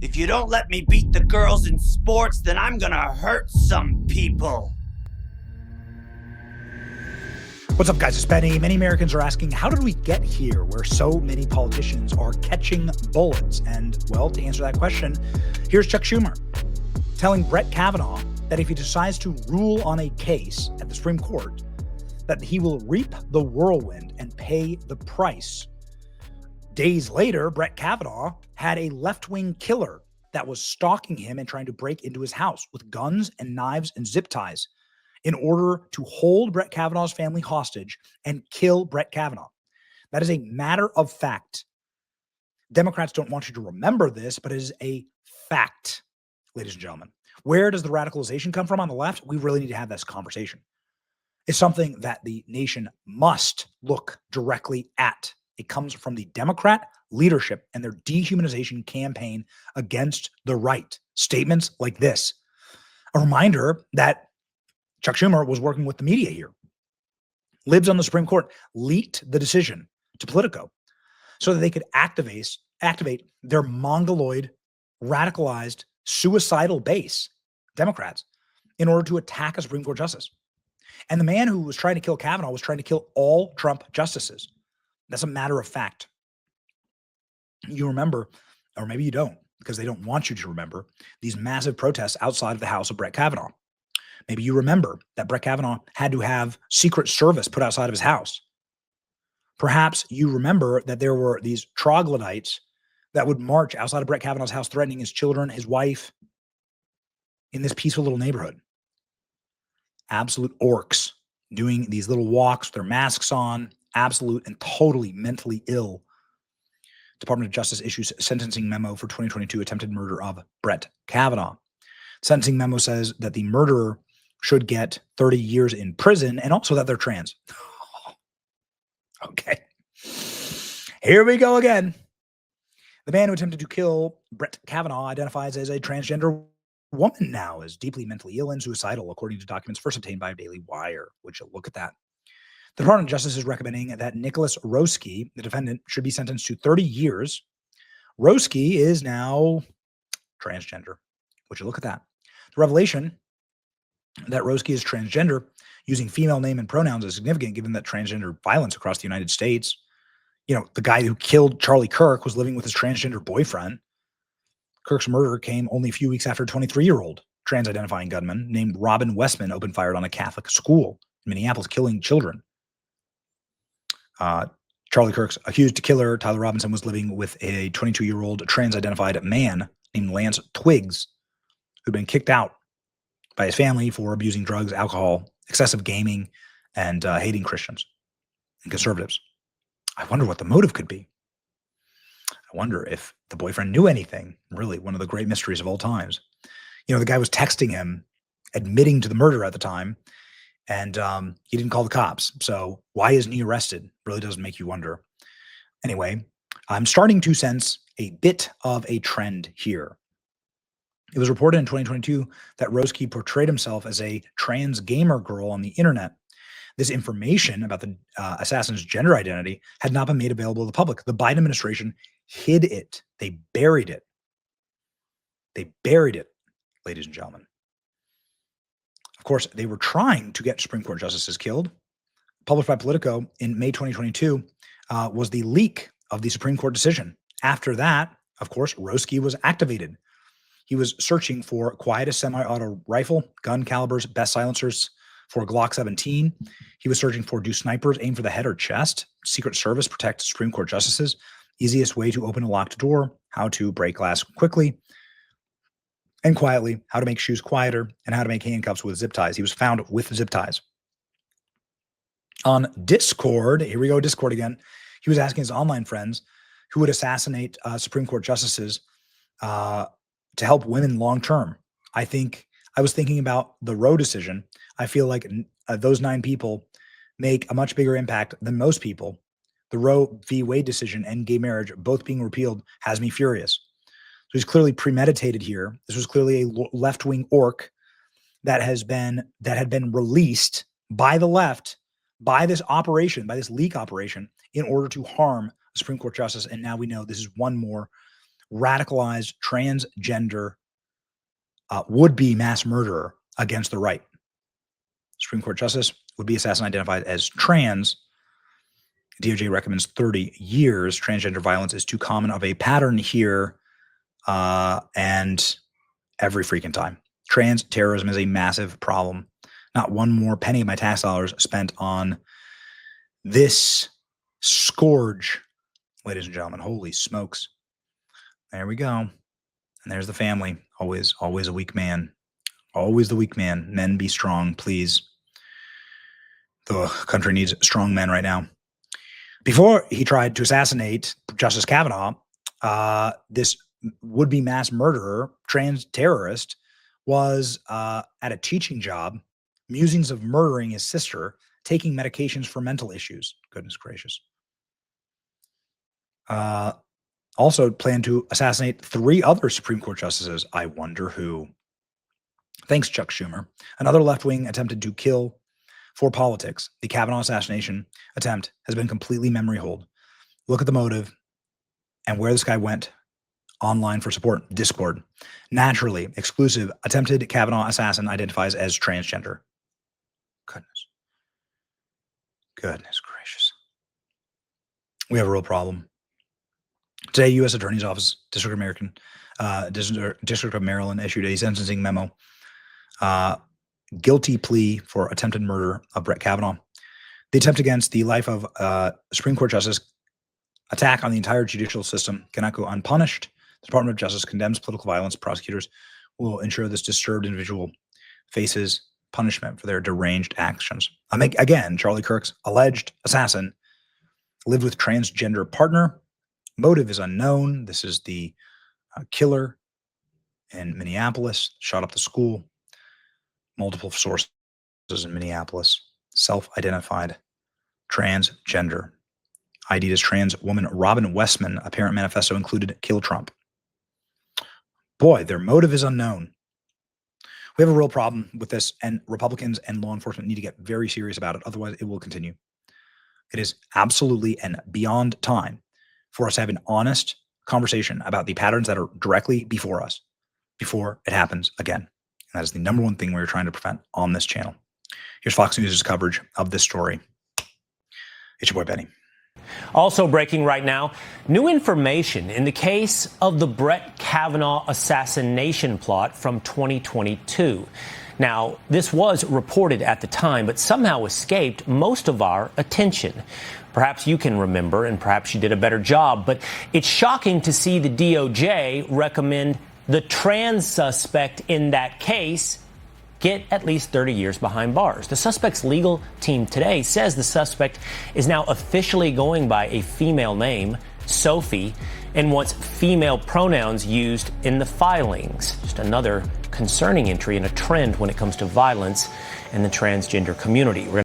If you don't let me beat the girls in sports, then I'm gonna hurt some people. What's up, guys? It's Benny. Many Americans are asking, how did we get here where so many politicians are catching bullets? And, well, to answer that question, here's Chuck Schumer telling Brett Kavanaugh that if he decides to rule on a case at the Supreme Court, that he will reap the whirlwind and pay the price. Days later, Brett Kavanaugh had a left-wing killer that was stalking him and trying to break into his house with guns and knives and zip ties in order to hold Brett Kavanaugh's family hostage and kill Brett Kavanaugh. That is a matter of fact. Democrats don't want you to remember this, but it is a fact, ladies and gentlemen. Where does the radicalization come from on the left? We really need to have this conversation. It's something that the nation must look directly at. It comes from the Democrat leadership and their dehumanization campaign against the right. Statements like this. A reminder that Chuck Schumer was working with the media here. Libs on the Supreme Court leaked the decision to Politico so that they could activate their mongoloid, radicalized, suicidal base, Democrats, in order to attack a Supreme Court justice. And the man who was trying to kill Kavanaugh was trying to kill all Trump justices. That's a matter of fact. You remember, or maybe you don't, because they don't want you to remember, these massive protests outside of the house of Brett Kavanaugh. Maybe you remember that Brett Kavanaugh had to have Secret Service put outside of his house. Perhaps you remember that there were these troglodytes that would march outside of Brett Kavanaugh's house, threatening his children, his wife, in this peaceful little neighborhood. Absolute orcs doing these little walks with their masks on, absolute and totally mentally ill. Department of Justice issues sentencing memo for 2022 attempted murder of Brett Kavanaugh. Sentencing memo says that the murderer should get 30 years in prison and also that they're trans. Okay. Here we go again. The man who attempted to kill Brett Kavanaugh identifies as a transgender woman now, is deeply mentally ill and suicidal, according to documents first obtained by Daily Wire. Would you look at that? The Department of Justice is recommending that Nicholas Roske, the defendant, should be sentenced to 30 years. Roske is now transgender. Would you look at that? The revelation that Roske is transgender using female name and pronouns is significant given that transgender violence across the United States. You know, the guy who killed Charlie Kirk was living with his transgender boyfriend. Kirk's murder came only a few weeks after a 23-year-old trans-identifying gunman named Robin Westman opened fire on a Catholic school in Minneapolis, killing children. Charlie Kirk's accused killer, Tyler Robinson, was living with a 22-year-old trans-identified man named Lance Twiggs, who'd been kicked out by his family for abusing drugs, alcohol, excessive gaming, and hating Christians and conservatives. I wonder what the motive could be. I wonder if the boyfriend knew anything. Really, one of the great mysteries of all times. You know, the guy was texting him, admitting to the murder at the time, and he didn't call the cops. So why isn't he arrested? Really does make you wonder. Anyway, I'm starting to sense a bit of a trend here. It was reported in 2022 that Roske portrayed himself as a trans gamer girl on the internet. This information about the assassin's gender identity had not been made available to the public. The Biden administration hid it. They buried it. They buried it, ladies and gentlemen. Of course, they were trying to get Supreme Court justices killed. Published by Politico in May 2022 was the leak of the Supreme Court decision. After that, of course, Roske was activated. He was searching for quietest semi-auto rifle, gun calibers, best silencers for Glock 17. He was searching for do snipers aim for the head or chest? Secret Service protect Supreme Court justices? Easiest way to open a locked door? How to break glass quickly and quietly? How to make shoes quieter? And how to make handcuffs with zip ties? He was found with zip ties. On Discord, here we go, Discord again. He was asking his online friends who would assassinate Supreme Court justices to help women long term. I was thinking about the Roe decision. I feel like those 9 people make a much bigger impact than most people. The Roe v. Wade decision and gay marriage both being repealed has me furious. So he's clearly premeditated here. This was clearly a left-wing orc that had been released by the left by this operation, by this leak operation, in order to harm a Supreme Court justice. And now we know this is one more radicalized transgender would-be mass murderer against the right. Supreme Court Justice would-be assassin identified as trans. DOJ recommends 30 years. Transgender violence is too common of a pattern here, and every freaking time. Trans terrorism is a massive problem. Not one more penny of my tax dollars spent on this scourge, ladies and gentlemen. Holy smokes. There we go. And there's the family. Always a weak man. Always the weak man. Men be strong, please. The country needs strong men right now. Before he tried to assassinate Justice Kavanaugh, this would-be mass murderer, trans terrorist, was at a teaching job, musings of murdering his sister, taking medications for mental issues. Goodness gracious. Also planned to assassinate 3 other Supreme Court justices. I wonder who. Thanks, Chuck Schumer. Another left-wing attempted to kill for politics. The Kavanaugh assassination attempt has been completely memory hold. Look at the motive and where this guy went online for support. Discord. Naturally, exclusive, attempted Kavanaugh assassin identifies as transgender. Goodness gracious. We have a real problem. Today, U.S. Attorney's Office, District of Maryland issued a sentencing memo. Guilty plea for attempted murder of Brett Kavanaugh. The attempt against the life of Supreme Court Justice, attack on the entire judicial system cannot go unpunished. The Department of Justice condemns political violence. Prosecutors will ensure this disturbed individual faces punishment for their deranged actions. Again, Charlie Kirk's alleged assassin lived with transgender partner. Motive is unknown. This is the killer in Minneapolis, shot up the school. Multiple sources in Minneapolis. Self-identified transgender. ID'd as trans woman Robin Westman. Apparent manifesto included kill Trump. Boy, their motive is unknown. We have a real problem with this, and Republicans and law enforcement need to get very serious about it. Otherwise, it will continue. It is absolutely and beyond time for us to have an honest conversation about the patterns that are directly before us, before it happens again. And that is the number one thing we're trying to prevent on this channel. Here's Fox News' coverage of this story. It's your boy, Benny. Also breaking right now, new information in the case of the Brett Kavanaugh assassination plot from 2022. Now, this was reported at the time, but somehow escaped most of our attention. Perhaps you can remember, and perhaps you did a better job, but it's shocking to see the DOJ recommend the trans suspect in that case get at least 30 years behind bars. The suspect's legal team today says the suspect is now officially going by a female name, Sophie, and wants female pronouns used in the filings. Just another concerning entry in a trend when it comes to violence in the transgender community.